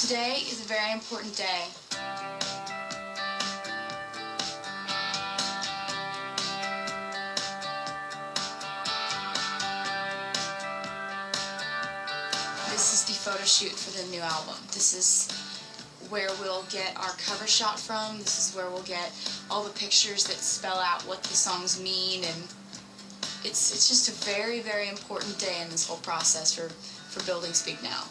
Today is a very important day. This is the photo shoot for the new album. This is where we'll get our cover shot from. This is where we'll get all the pictures that spell out what the songs mean, and it's just a very, very important day in this whole process for building Speak Now.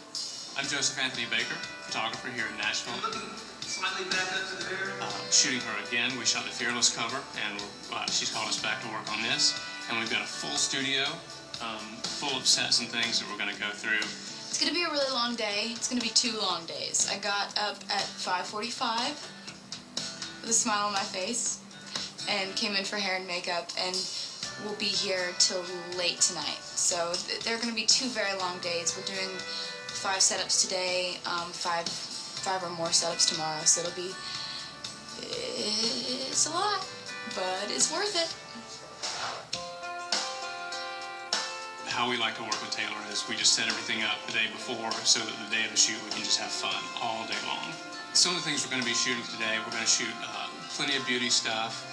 I'm Joseph Anthony Baker, photographer here in Nashville. Looking slightly back up to there. Shooting her again. We shot the Fearless cover, and she's called us back to work on this. And we've got a full studio, full of sets and things that we're going to go through. It's going to be a really long day. It's going to be 2 long days. I got up at 5:45 with a smile on my face and came in for hair and makeup, and we'll be here till late tonight. So there are going to be 2 very long days. We're doing 5 setups today, 5 or more setups tomorrow, so it's a lot, but it's worth it. How we like to work with Taylor is we just set everything up the day before so that the day of the shoot we can just have fun all day long. Some of the things we're going to be shooting today, we're going to shoot plenty of beauty stuff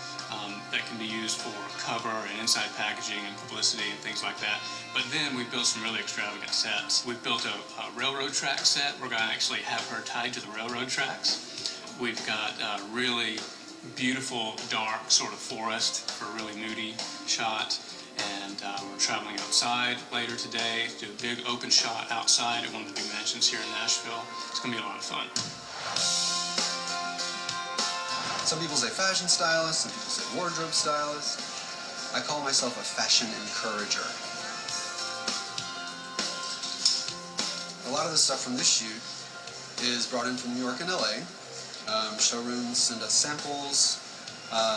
that can be used for cover and inside packaging and publicity and things like that. But then we've built some really extravagant sets. We've built a railroad track set. We're going to actually have her tied to the railroad tracks. We've got a really beautiful, dark sort of forest for a really moody shot. And we're traveling outside later today, do a big open shot outside at one of the big mansions here in Nashville. It's going to be a lot of fun. Some people say fashion stylist, some people say wardrobe stylist. I call myself a fashion encourager. A lot of the stuff from this shoot is brought in from New York and LA. Showrooms send us samples.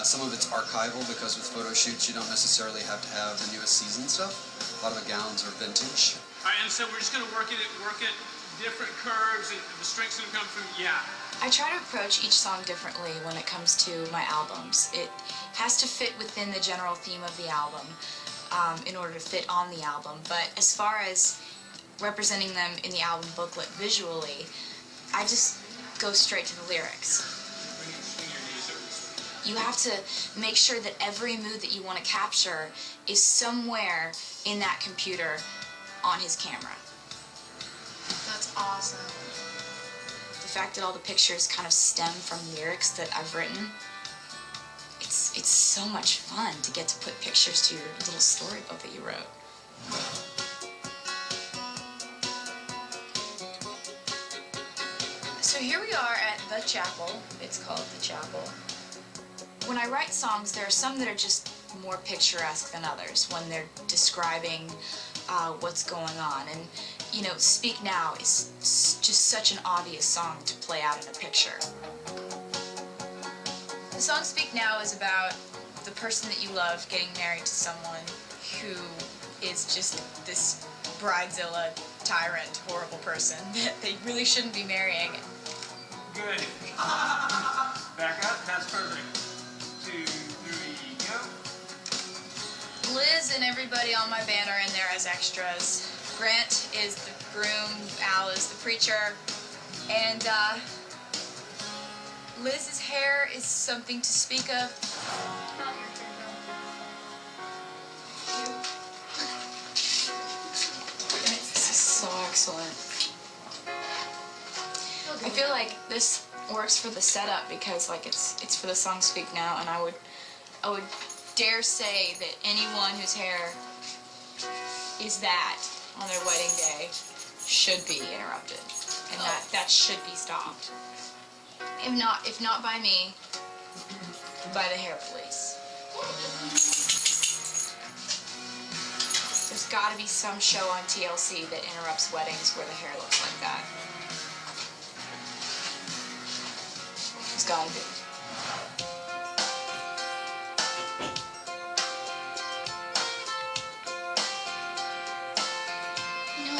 Some of it's archival because with photo shoots you don't necessarily have to have the newest season stuff. A lot of the gowns are vintage. All right, and so we're just going to work it different curves, and the strength's going to come from, yeah. I try to approach each song differently when it comes to my albums. It has to fit within the general theme of the album in order to fit on the album, but as far as representing them in the album booklet visually, I just go straight to the lyrics. You have to make sure that every mood that you want to capture is somewhere in that computer on his camera. That's awesome. The fact that all the pictures kind of stem from lyrics that I've written, it's so much fun to get to put pictures to your little storybook that you wrote. So here we are at the chapel. It's called the chapel. When I write songs, there are some that are just more picturesque than others when they're describing what's going on. And, you know, Speak Now is just such an obvious song to play out in a picture. The song Speak Now is about the person that you love getting married to someone who is just this bridezilla, tyrant, horrible person that they really shouldn't be marrying. Good. Back up, that's perfect. 2, 3, go. Liz and everybody on my band are in there as extras. Grant is the groom, Al is the preacher, and Liz's hair is something to speak of. And it's so excellent. I feel like this works for the setup because like it's for the song Speak Now, and I would dare say that anyone whose hair is that on their wedding day should be interrupted, and that should be stopped. If not by me, by the hair police. There's got to be some show on TLC that interrupts weddings where the hair looks like that. There's got to be.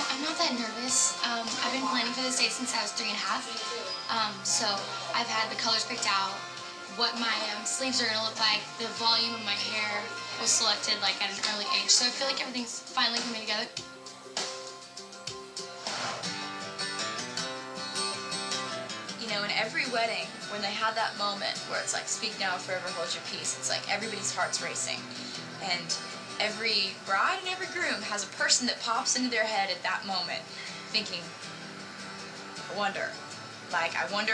I'm not that nervous. I've been planning for this day since I was 3½. So I've had the colors picked out, what my sleeves are going to look like, the volume of my hair was selected like at an early age. So I feel like everything's finally coming together. every wedding, when they have that moment where it's like, speak now or forever hold your peace, it's like everybody's heart's racing. And every bride and every groom has a person that pops into their head at that moment, thinking, I wonder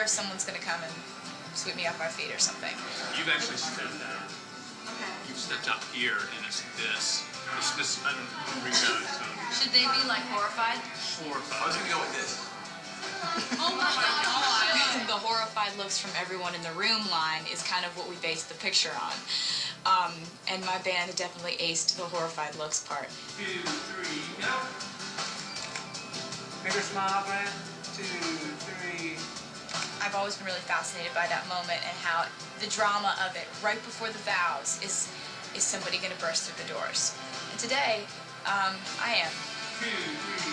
if someone's gonna come and sweep me off my feet or something. You've actually stepped out. Okay. You've stepped out here, and it's this. This I don't remember. Should they be like horrified? Horrified. I was gonna go with this. Oh my God. The horrified looks from everyone in the room line is kind of what we based the picture on. And my band definitely aced the horrified looks part. 2, 3, go. Bigger smile, Brad. 2, 3. I've always been really fascinated by that moment and how the drama of it right before the vows is somebody going to burst through the doors. And today, I am. 2, 3.